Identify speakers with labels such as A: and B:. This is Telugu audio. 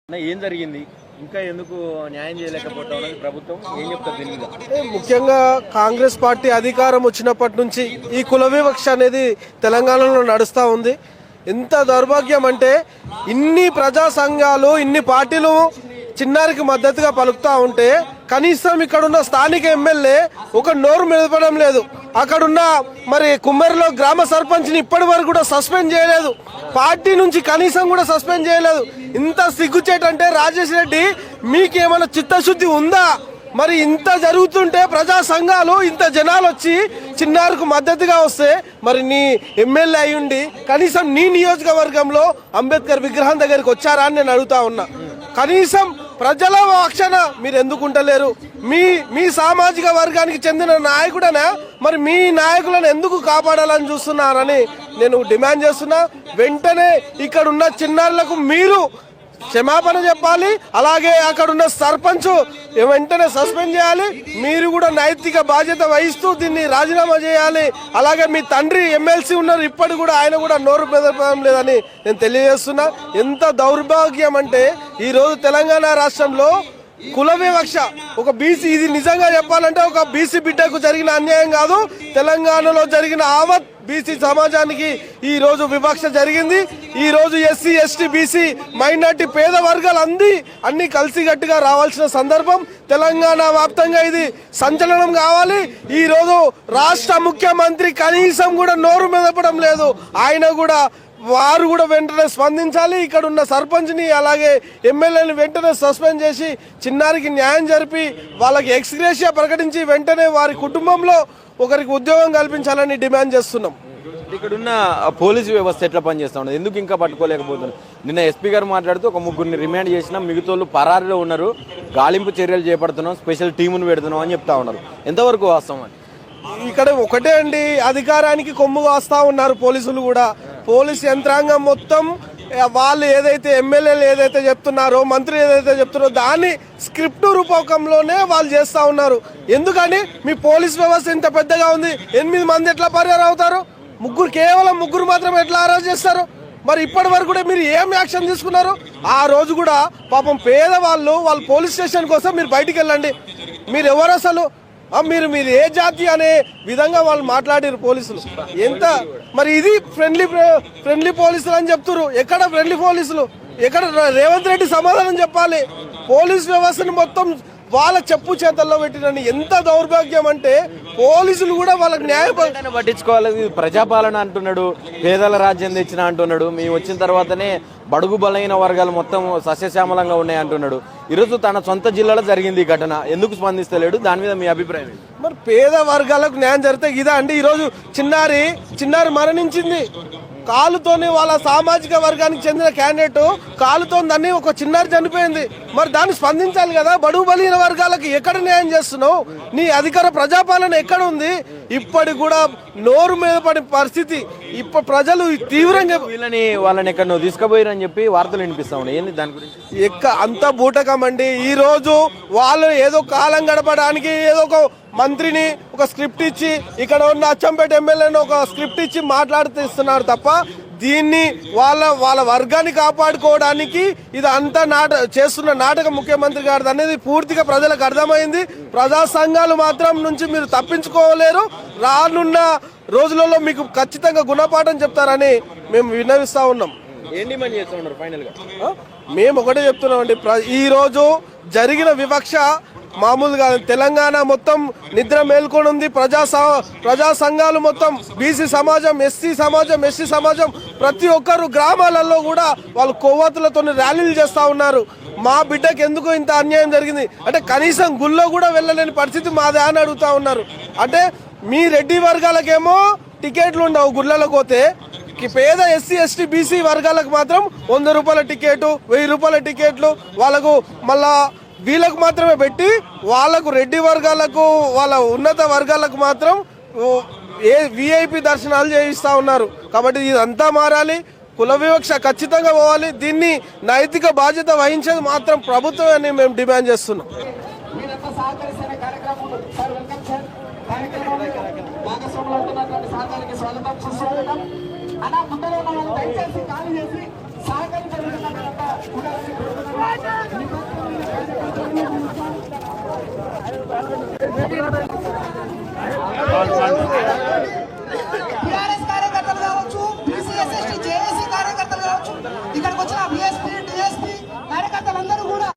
A: ఏం జరిగింది ఇంకా ఎందుకు న్యాయం చేయలేకపోవడం ప్రభుత్వం ఏం చెప్తారు దీని మీద?
B: ముఖ్యంగా కాంగ్రెస్ పార్టీ అధికారం వచ్చినప్పటి నుంచి ఈ కుల వివక్ష అనేది తెలంగాణలో నడుస్తూ ఉంది. ఎంత దౌర్భాగ్యం అంటే ఇన్ని ప్రజా సంఘాలు ఇన్ని పార్టీలు చిన్నారికి మద్దతుగా పలుకుతూ ఉంటే కనీసం ఇక్కడున్న స్థానిక ఎమ్మెల్యే ఒక నోరు మెదపడం లేదు. అక్కడున్న మరి కుమ్మరిలో గ్రామ సర్పంచ్ని ఇప్పటి వరకు కూడా సస్పెండ్ చేయలేదు. పార్టీ నుంచి కనీసం కూడా సస్పెండ్ చేయలేదు. ఇంత సిగ్గుచేటంటే రాజేష్ రెడ్డి మీకేమైనా చిత్తశుద్ధి ఉందా? మరి ఇంత జరుగుతుంటే ప్రజా సంఘాలు ఇంత జనాలు వచ్చి చిన్నారుకు మద్దతుగా వస్తే మరి నీ ఎమ్మెల్యే అయ్యుండి కనీసం నీ నియోజకవర్గంలో అంబేద్కర్ విగ్రహం దగ్గరికి వచ్చారా అని నేను అడుగుతా ఉన్నా. కనీసం ప్రజల రక్షణ మీరు ఎందుకు ఉంటలేరు? మీ సామాజిక వర్గానికి చెందిన నాయకుడనా మరి మీ నాయకులను ఎందుకు కాపాడాలని చూస్తున్నారని నేను డిమాండ్ చేస్తున్నా. వెంటనే ఇక్కడ ఉన్న చిన్నారులకు మీరు క్షమాపణ చెప్పాలి. అలాగే అక్కడున్న సర్పంచ్ వెంటనే సస్పెండ్ చేయాలి. మీరు కూడా నైతిక బాధ్యత వహిస్తూ దీన్ని రాజీనామా చేయాలి. అలాగే మీ తండ్రి ఎమ్మెల్సీ ఉన్నారు, ఇప్పటి కూడా ఆయన కూడా నోరు పెదపడం లేదని నేను తెలియజేస్తున్నా. ఎంత దౌర్భాగ్యం అంటే ఈరోజు తెలంగాణ రాష్ట్రంలో కుల వివక్ష ఒక బీసీ, ఇది నిజంగా చెప్పాలంటే ఒక బీసీ బిడ్డకు జరిగిన అన్యాయం కాదు, తెలంగాణలో జరిగిన ఆవత్ బీసీ సమాజానికి ఈ రోజు వివక్ష జరిగింది. ఈ రోజు ఎస్సీ ఎస్టీ బీసీ మైనార్టీ పేద వర్గాలు అన్ని కలిసికట్టుగా రావాల్సిన సందర్భం. తెలంగాణ వ్యాప్తంగా ఇది సంచలనం కావాలి. ఈ రోజు రాష్ట్ర ముఖ్యమంత్రి కనీసం కూడా నోరు మెదపడం లేదు. వారు కూడా వెంటనే స్పందించాలి. ఇక్కడ ఉన్న సర్పంచ్ని అలాగే ఎమ్మెల్యేని వెంటనే సస్పెండ్ చేసి చిన్నారికి న్యాయం జరిపి వాళ్ళకి ఎక్స్గ్రేషియా ప్రకటించి వెంటనే వారి కుటుంబంలో ఒకరికి ఉద్యోగం కల్పించాలని డిమాండ్ చేస్తున్నాం.
A: ఇక్కడున్న పోలీసు వ్యవస్థ ఎట్లా పనిచేస్తా ఉన్నది, ఎందుకు ఇంకా పట్టుకోలేకపోతున్నారు? నిన్న ఎస్పీ గారు మాట్లాడుతూ ఒక ముగ్గురిని రిమాండ్ చేసినా మిగతాళ్ళు పరారీలో ఉన్నారు, గాలింపు చర్యలు చేపడుతున్నాం, స్పెషల్ టీమును పెడుతున్నాం అని చెప్తా ఉన్నారు. ఎంతవరకు వాస్తవం అని?
B: ఇక్కడ ఒకటే అండి, అధికారానికి కొమ్ముగా వస్తూ ఉన్నారు పోలీసులు కూడా. పోలీస్ యంత్రాంగం మొత్తం వాళ్ళు ఏదైతే ఎమ్మెల్యేలు ఏదైతే చెప్తున్నారో, మంత్రి ఏదైతే చెప్తున్నారో దాన్ని స్క్రిప్ట్ రూపకంలోనే వాళ్ళు చేస్తూ ఉన్నారు. ఎందుకని మీ పోలీస్ వ్యవస్థ ఇంత పెద్దగా ఉంది, 8 మంది ఎట్లా పరిహారం అవుతారు? కేవలం ముగ్గురు మాత్రమే ఎట్లా అరెస్ట్ చేస్తారు? మరి ఇప్పటి వరకు కూడా మీరు ఏం యాక్షన్ తీసుకున్నారు? ఆ రోజు కూడా పాపం పేదవాళ్ళు వాళ్ళ పోలీస్ స్టేషన్ కోసం మీరు బయటికి వెళ్ళండి, మీరు ఎవరు అసలు, మీరు ఏ జాతి అనే విధంగా వాళ్ళు మాట్లాడారు పోలీసులు. ఎంత మరి ఇది ఫ్రెండ్లీ పోలీసులు అని చెప్తున్నారు. ఎక్కడ ఫ్రెండ్లీ పోలీసులు? ఎక్కడ? రేవంత్ రెడ్డి సమాధానం చెప్పాలి. పోలీస్ వ్యవస్థను మొత్తం వాళ్ళ చెప్పు చేతల్లో పెట్టినని ఎంత దౌర్భాగ్యం అంటే పోలీసులు కూడా వాళ్ళకి న్యాయం
A: పట్టించుకోవాలి. ప్రజాపాలన అంటున్నాడు, పేదల రాజ్యం తెచ్చిన అంటున్నాడు, మేము వచ్చిన తర్వాతనే బడుగు బలైన వర్గాలు మొత్తం సస్యశ్యామలంగా ఉన్నాయి అంటున్నాడు. ఈరోజు తన సొంత జిల్లాలో జరిగింది ఈ ఘటన, ఎందుకు స్పందిస్తలేడు? దాని మీద మీ అభిప్రాయం?
B: మరి పేద వర్గాలకు న్యాయం జరిగితే ఇదా అండి? ఈరోజు చిన్నారి మరణించింది కాలుతోని, వాళ్ళ సామాజిక వర్గానికి చెందిన క్యాండిడేట్ కాలుతో దాన్ని ఒక చిన్నారి చనిపోయింది. మరి దాన్ని స్పందించాలి కదా. బడుగు బలహీన వర్గాలకు ఎక్కడ న్యాయం చేస్తున్నావు? నీ అధికార ప్రజాపాలన ఎక్కడ ఉంది? ఇప్పటికి కూడా నోరు మీద పడే పరిస్థితి. ఇప్పుడు ప్రజలు తీవ్రంగా
A: వాళ్ళని ఎక్కడ తీసుకుపోయారని చెప్పి వార్తలు వినిపిస్తా ఉన్నాయి. ఏంది దాని గురించి?
B: అంత బూటకం అండి. ఈ రోజు వాళ్ళు ఏదో కాలం గడపడానికి ఏదో ఒక మంత్రిని ఒక స్క్రిప్ట్ ఇచ్చి, ఇక్కడ ఉన్న అచ్చంపేట ఎమ్మెల్యేని ఒక స్క్రిప్ట్ ఇచ్చి మాట్లాడుతున్నారు తప్ప దీన్ని వాళ్ళ వర్గాన్ని కాపాడుకోవడానికి ఇది అంతా చేస్తున్న నాటకం ముఖ్యమంత్రి గారిది అనేది పూర్తిగా ప్రజలకు అర్థమైంది. ప్రజా సంఘాలు మాత్రం నుంచి మీరు తప్పించుకోలేరు. రానున్న రోజులలో మీకు ఖచ్చితంగా గుణపాఠం చెప్తారని మేము విన్నవిస్తా ఉన్నాం.
A: ఏంటి మని చేస్తా ఉన్నారు ఫైనల్ గా?
B: మేము ఒకటే చెప్తున్నామండి, ఈ రోజు జరిగిన వివక్ష మామూలుగా తెలంగాణ మొత్తం నిద్ర మేల్కొని ఉంది. ప్రజా సంఘాలు మొత్తం బీసీ సమాజం, ఎస్సీ సమాజం, ఎస్టీ సమాజం ప్రతి ఒక్కరు గ్రామాలలో కూడా వాళ్ళు కొవ్వొత్తులతో ర్యాలీలు చేస్తూ ఉన్నారు. మా బిడ్డకి ఎందుకు ఇంత అన్యాయం జరిగింది అంటే కనీసం గుళ్ళో కూడా వెళ్ళలేని పరిస్థితి మాదే అని అడుగుతా ఉన్నారు. అంటే మీ రెడ్డి వర్గాలకేమో టికెట్లు ఉండవు గుళ్ళలోకి పోతే, పేద ఎస్సీ ఎస్టీ బీసీ వర్గాలకు మాత్రం 100 రూపాయల టికెట్, 1000 రూపాయల టికెట్లు వాళ్ళకు మళ్ళా వీళ్ళకు మాత్రమే పెట్టి, వాళ్ళకు రెడ్డి వర్గాలకు వాళ్ళ ఉన్నత వర్గాలకు మాత్రం విఐపి దర్శనాలు చేయిస్తూ ఉన్నారు. కాబట్టి ఇదంతా మారాలి. కుల వివక్ష ఖచ్చితంగా పోవాలి. దీన్ని నైతిక బాధ్యత వహించేది మాత్రం ప్రభుత్వం అని మేము డిమాండ్ చేస్తున్నాం. అన్నా ముందర దయచేసి ఖాళీ చేసి
C: టీఆర్ఎస్ కార్యకర్తలు కావచ్చు, బీసీఎస్ ఎస్టీ జేఏసీ కార్యకర్తలు కావచ్చు, ఇక్కడికి వచ్చిన బీఎస్పీ